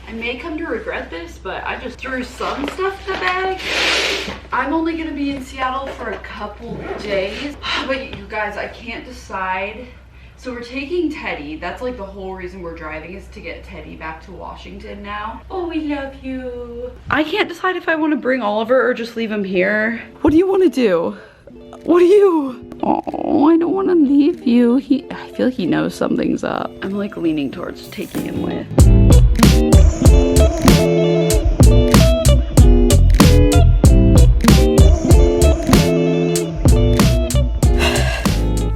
I may come to regret this, but I just threw some stuff in the bag. I'm only gonna be in Seattle for a couple days, but you guys, I can't decide. So we're taking Teddy. That's like the whole reason we're driving, is to get Teddy back to Washington now. Oh, we love you. I can't decide if I want to bring Oliver or just leave him here. What do you want to do? What do you? Oh, I don't want to leave you. I feel like he knows something's up. I'm like leaning towards taking him with.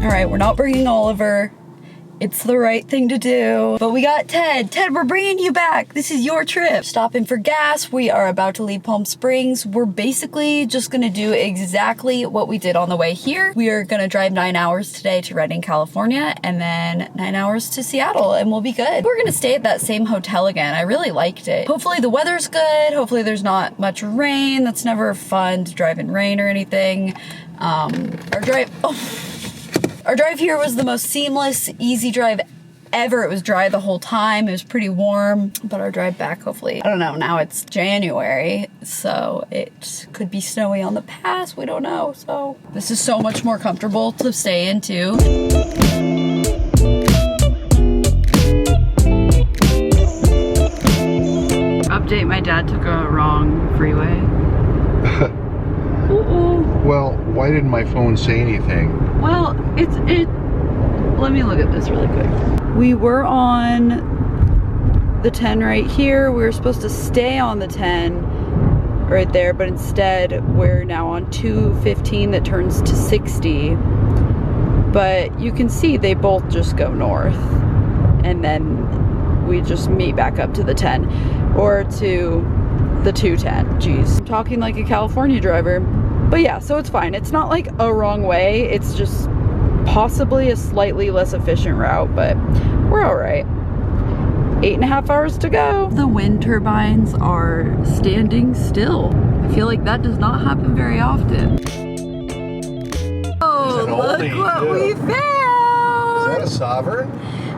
All right, we're not bringing Oliver. It's the right thing to do. But we got Ted. Ted, we're bringing you back. This is your trip. Stopping for gas. We are about to leave Palm Springs. We're basically just gonna do exactly what we did on the way here. We are gonna drive 9 hours today to Redding, California, and then 9 hours to Seattle, and we'll be good. We're gonna stay at that same hotel again. I really liked it. Hopefully the weather's good. Hopefully there's not much rain. That's never fun to drive in rain or anything. Our drive here was the most seamless, easy drive ever. It was dry the whole time. It was pretty warm, but our drive back, hopefully, I don't know, now it's January, so it could be snowy on the pass. We don't know, so this is so much more comfortable to stay in too. Update, my dad took a wrong freeway. Well, why didn't my phone say anything? Well, let me look at this really quick. We were on the 10 right here. We were supposed to stay on the 10 right there, but instead we're now on 215 that turns to 60. But you can see they both just go north, and then we just meet back up to the 10 or to the 210. Jeez, I'm talking like a California driver. But yeah, so it's fine. It's not like a wrong way. It's just possibly a slightly less efficient route, but we're all right. 8.5 hours to go. The wind turbines are standing still. I feel like that does not happen very often. Oh, look what we found! Is that a Sovereign?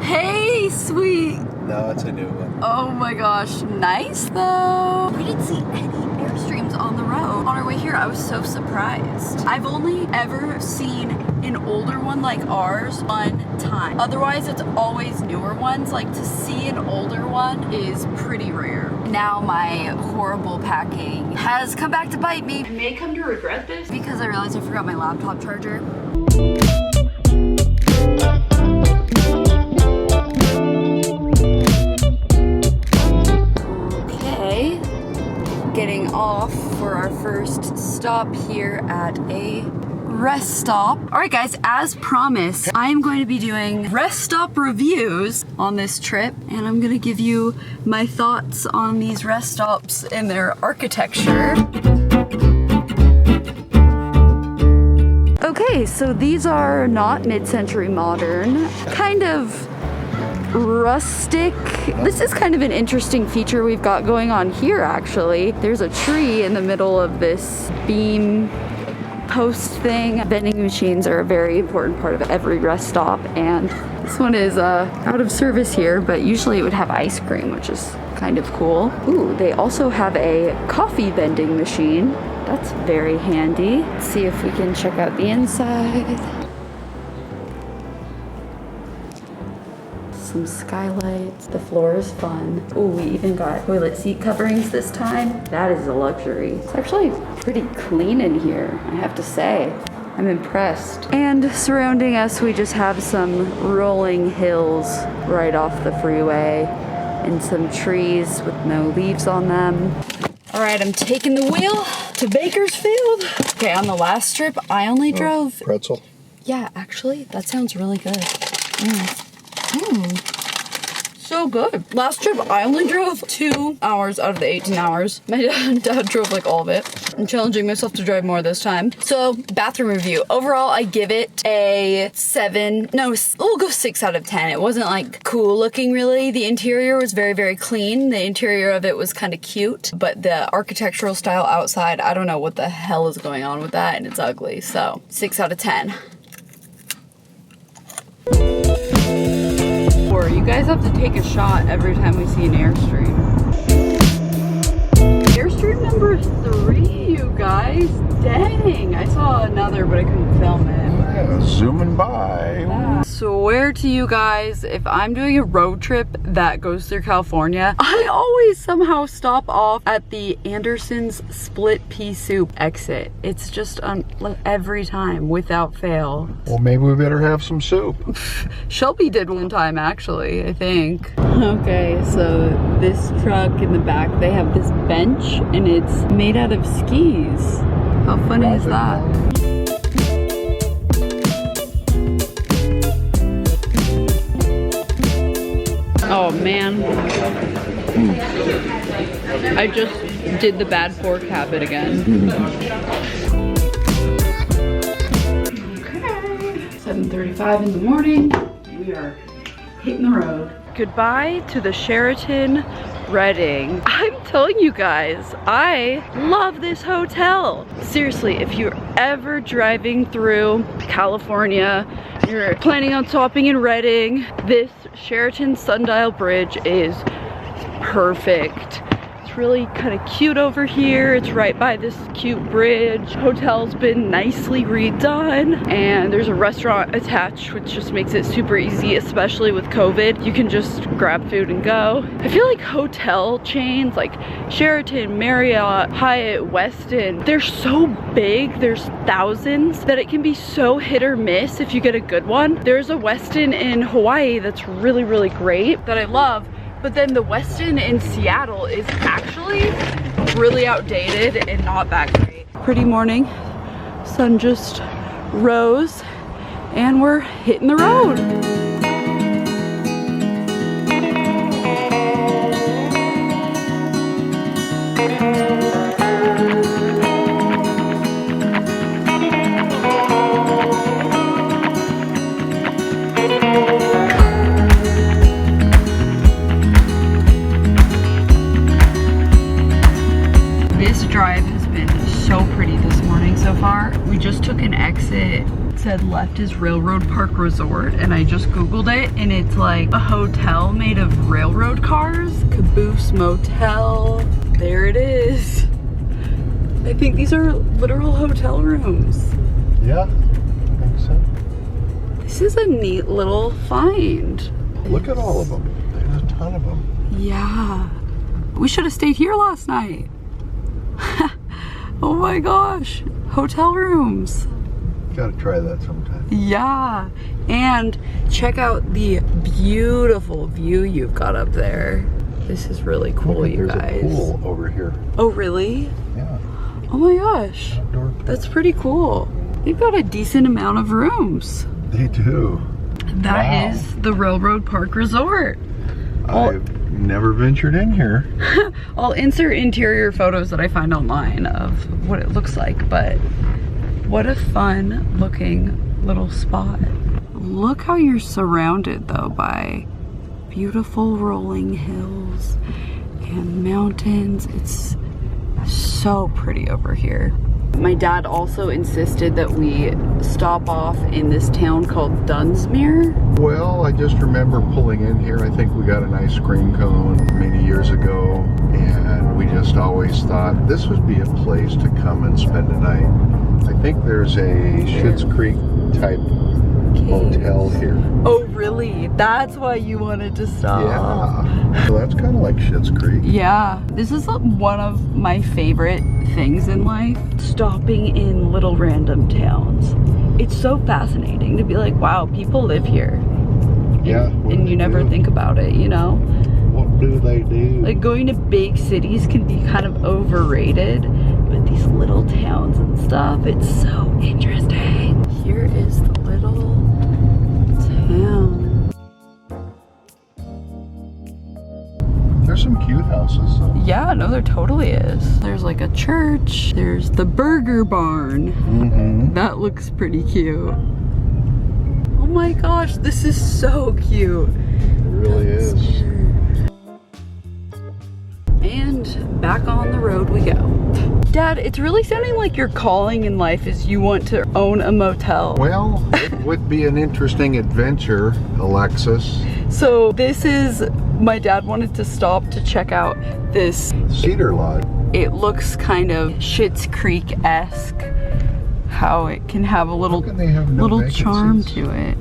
Hey, sweet. No, it's a new one. Oh my gosh, nice though. We didn't see any Airstreams on the road. On our way here, I was so surprised. I've only ever seen an older one like ours one time. Otherwise, it's always newer ones. Like, to see an older one is pretty rare. Now my horrible packing has come back to bite me. I may come to regret this because I realized I forgot my laptop charger. Getting off for our first stop here at a rest stop. All right guys, as promised, I am going to be doing rest stop reviews on this trip, and I'm gonna give you my thoughts on these rest stops and their architecture. Okay, so these are not mid-century modern, kind of rustic. This is kind of an interesting feature we've got going on here actually. There's a tree in the middle of this beam post thing. Vending machines are a very important part of every rest stop, and this one is out of service here, but usually it would have ice cream, which is kind of cool. Ooh, they also have a coffee vending machine. That's very handy. Let's see if we can check out the inside. Some skylights. The floor is fun. Oh, we even got toilet seat coverings this time. That is a luxury. It's actually pretty clean in here, I have to say. I'm impressed. And surrounding us, we just have some rolling hills right off the freeway and some trees with no leaves on them. All right, I'm taking the wheel to Bakersfield. Okay, on the last trip, I only drove... Pretzel? Yeah, actually, that sounds really good. So good. Last trip, I only drove 2 hours out of the 18 hours. My dad drove like all of it. I'm challenging myself to drive more this time. So, bathroom review. Overall, I give it a 7. No, we'll go 6 out of 10. It wasn't like cool looking really. The interior was very, very clean. The interior of it was kind of cute, but the architectural style outside, I don't know what the hell is going on with that, and it's ugly. So, 6 out of 10. You guys have to take a shot every time we see an Airstream. closer, but I couldn't film it. Yeah, zooming by. I swear to you guys, if I'm doing a road trip that goes through California, I always somehow stop off at the Anderson's split pea soup exit. It's just every time, without fail. Well, maybe we better have some soup. Shelby did one time, actually, I think. Okay, so this truck in the back, they have this bench and it's made out of skis. How funny is that? Oh man, I just did the bad pork habit again. Okay, 7:35 in the morning, we are hitting the road. Goodbye to the Sheraton Redding. I'm telling you guys, I love this hotel. Seriously, if you're ever driving through California, you're planning on stopping in Redding, this Sheraton Sundial Bridge is perfect. It's really kind of cute over here. It's right by this cute bridge. Hotel's been nicely redone and there's a restaurant attached, which just makes it super easy, especially with COVID. You can just grab food and go. I feel like hotel chains like Sheraton, Marriott, Hyatt, Westin, they're so big, there's thousands, that it can be so hit or miss if you get a good one. There's a Westin in Hawaii that's really, really great that I love. But then the Westin in Seattle is actually really outdated and not that great. Pretty morning, sun just rose and we're hitting the road. Drive has been so pretty this morning so far. We just took an exit. It said left is Railroad Park Resort and I just googled it and it's like a hotel made of railroad cars. Caboose Motel. There it is. I think these are literal hotel rooms. Yeah, I think so. This is a neat little find. Look at all of them. There's a ton of them. Yeah. We should have stayed here last night. Oh my gosh, hotel rooms. Gotta try that sometime. Yeah, and check out the beautiful view you've got up there. This is really cool, you guys. There's a pool over here. Oh really? Yeah. Oh my gosh, Outdoor pool. that's pretty cool. They've got a decent amount of rooms. They do. That is the Railroad Park Resort. I've never ventured in here. I'll insert interior photos that I find online of what it looks like, but what a fun looking little spot. Look how you're surrounded though by beautiful rolling hills and mountains. It's so pretty over here. My dad also insisted that we stop off in this town called Dunsmuir. Well, I just remember pulling in here. I think we got an ice cream cone many years ago, and we just always thought this would be a place to come and spend a night. I think there's a Schitt's Creek type motel here. Oh really? That's why you wanted to stop. Yeah. So that's kind of like Schitt's Creek. Yeah. This is one of my favorite things in life. Stopping in little random towns. It's so fascinating to be like, wow, people live here. Yeah. And you never think about it, you know? What do they do? Like going to big cities can be kind of overrated, but these little towns and stuff, it's so interesting. Here is the little town. There's some cute houses. Yeah, no, there totally is. There's like a church. There's the Burger Barn. Mm-hmm. That looks pretty cute. Oh my gosh, this is so cute. It really is. And back on the road we go. Dad, it's really sounding like your calling in life is you want to own a motel. Well, it would be an interesting adventure, Alexis. So this is, my dad wanted to stop to check out this Cedar Lodge. It looks kind of Schitt's Creek-esque how it can have a little, How can they have no little charm vacancies? to it.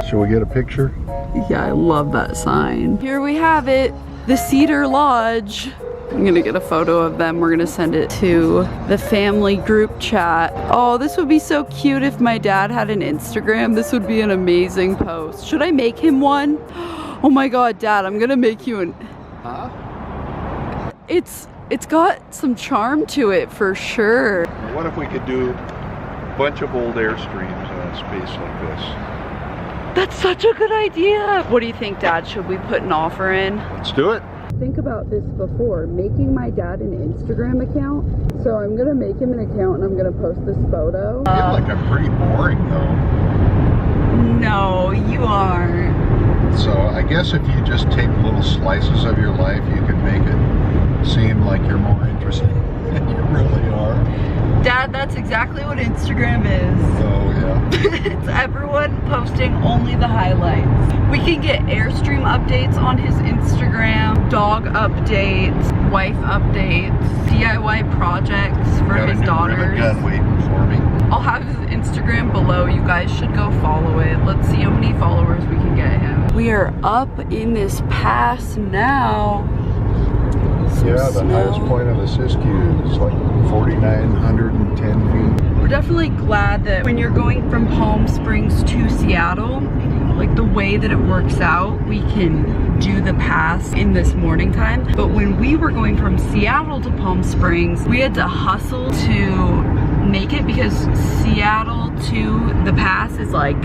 Shall we get a picture? Yeah, I love that sign. Here we have it, the Cedar Lodge. I'm gonna get a photo of them. We're gonna send it to the family group chat. Oh, this would be so cute if my dad had an Instagram. This would be an amazing post. Should I make him one? Oh my God, Dad, I'm gonna make you an... Huh? It's got some charm to it for sure. What if we could do a bunch of old Airstreams in a space like this? That's such a good idea. What do you think, Dad? Should we put an offer in? Let's do it. Think about this before, making my dad an Instagram account. So I'm gonna make him an account and I'm gonna post this photo. I feel like I'm pretty boring though. No, you aren't. So I guess if you just take little slices of your life, you can make it seem like you're more interesting than you really are. Dad, that's exactly what Instagram is. Oh yeah. It's everyone posting only the highlights. We can get Airstream updates on his Instagram, dog updates, wife updates, DIY projects for Got his a new daughters. ribbon gun waiting for me. I'll have his Instagram below. You guys should go follow it. Let's see how many followers we can get him. We are up in this pass now. Yeah, the highest point of the Siskiyou is like 4,910 feet. We're definitely glad that when you're going from Palm Springs to Seattle, like the way that it works out, we can do the pass in this morning time. But when we were going from Seattle to Palm Springs, we had to hustle to make it because Seattle to the pass is like,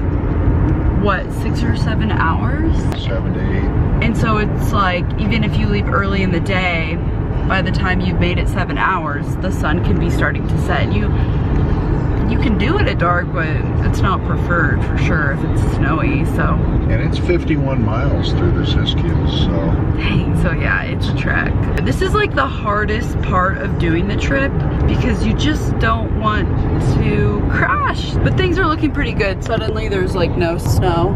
what, 6 or 7 hours? 7 to 8. And so it's like, even if you leave early in the day, by the time you've made it 7 hours, the sun can be starting to set. And you can do it at dark, but it's not preferred for sure if it's snowy, so. And it's 51 miles through the Siskiyou, so. Dang, so yeah, it's a trek. This is like the hardest part of doing the trip because you just don't want to crash. But things are looking pretty good. Suddenly there's like no snow.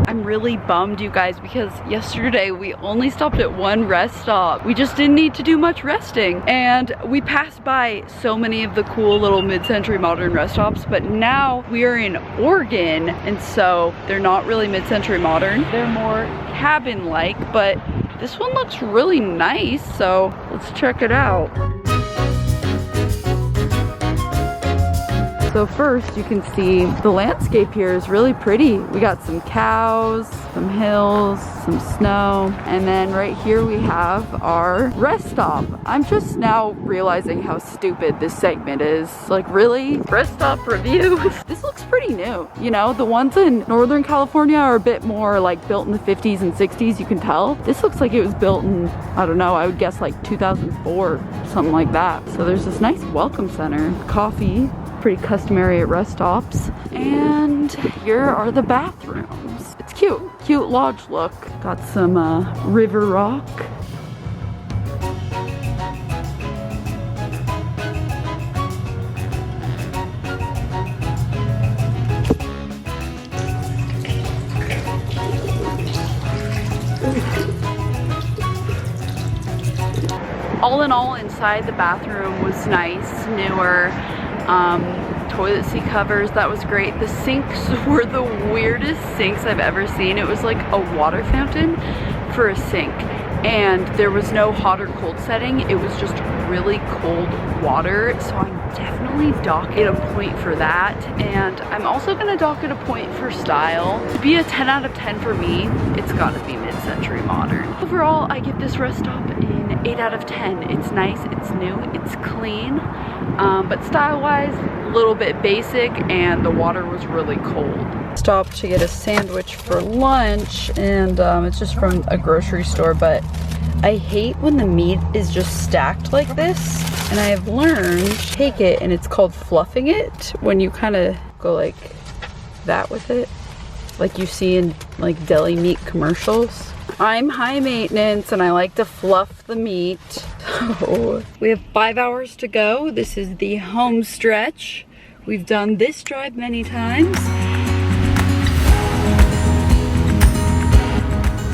I'm really bummed, you guys, because yesterday we only stopped at one rest stop. We just didn't need to do much resting. And we passed by so many of the cool little mid-century modern rest stops, but now we are in Oregon, and so they're not really mid-century modern. They're more cabin-like, but this one looks really nice, so let's check it out. So first you can see the landscape here is really pretty. We got some cows, some hills, some snow, and then right here we have our rest stop. I'm just now realizing how stupid this segment is. Like, really? Rest stop review? This looks pretty new. You know, the ones in Northern California are a bit more like built in the 50s and 60s, you can tell. This looks like it was built in, I don't know, I would guess like 2004, something like that. So there's this nice welcome center, coffee, pretty customary at rest stops. And here are the bathrooms. It's cute, cute lodge look. Got some river rock. All in all, inside the bathroom was nice, newer. Toilet seat covers, that was great. The sinks were the weirdest sinks I've ever seen. It was like a water fountain for a sink, and there was no hot or cold setting. It was just really cold water, so I'm definitely docking a point for that, and I'm also gonna dock it a point for style. To be a 10 out of 10 for me, it's gotta be mid-century modern. Overall, I give this rest stop an 8 out of 10. It's nice, it's new, it's clean, but style-wise, a little bit basic, and the water was really cold. Stopped to get a sandwich for lunch, and it's just from a grocery store, but I hate when the meat is just stacked like this, and I have learned to take it, and it's called fluffing it, when you kind of go like that with it, like you see in like deli meat commercials. I'm high maintenance and I like to fluff the meat. So we have 5 hours to go. This is the home stretch. We've done this drive many times.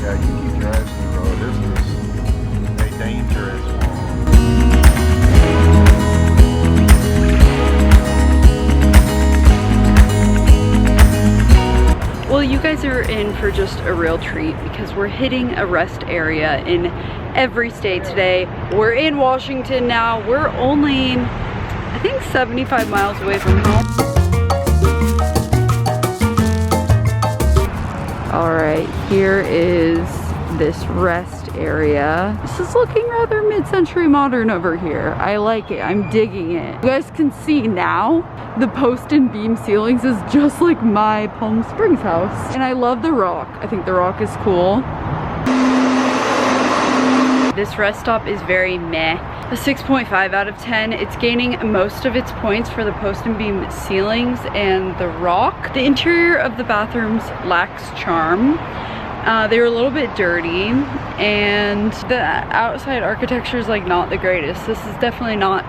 Yeah, you keep your eyes on the road. This is a dangerous one. Well, you guys are in for just a real treat because we're hitting a rest area in every state today. We're in Washington now. We're only, I think, 75 miles away from home. All right, here is this rest area. This is looking rather mid-century modern over here. I like it, I'm digging it. You guys can see now, the post and beam ceilings is just like my Palm Springs house. And I love the rock. I think the rock is cool. This rest stop is very meh. A 6.5 out of 10. It's gaining most of its points for the post and beam ceilings and the rock. The interior of the bathrooms lacks charm. They were a little bit dirty, and the outside architecture is like not the greatest. This is definitely not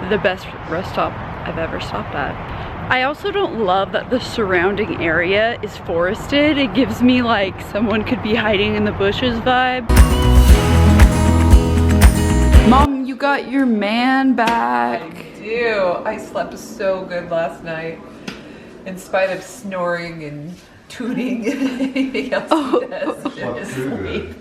the best rest stop I've ever stopped at. I also don't love that the surrounding area is forested. It gives me like someone could be hiding in the bushes vibe. Mom, you got your man back. I do. I slept so good last night, in spite of snoring and tooting and anything else he does in his sleep.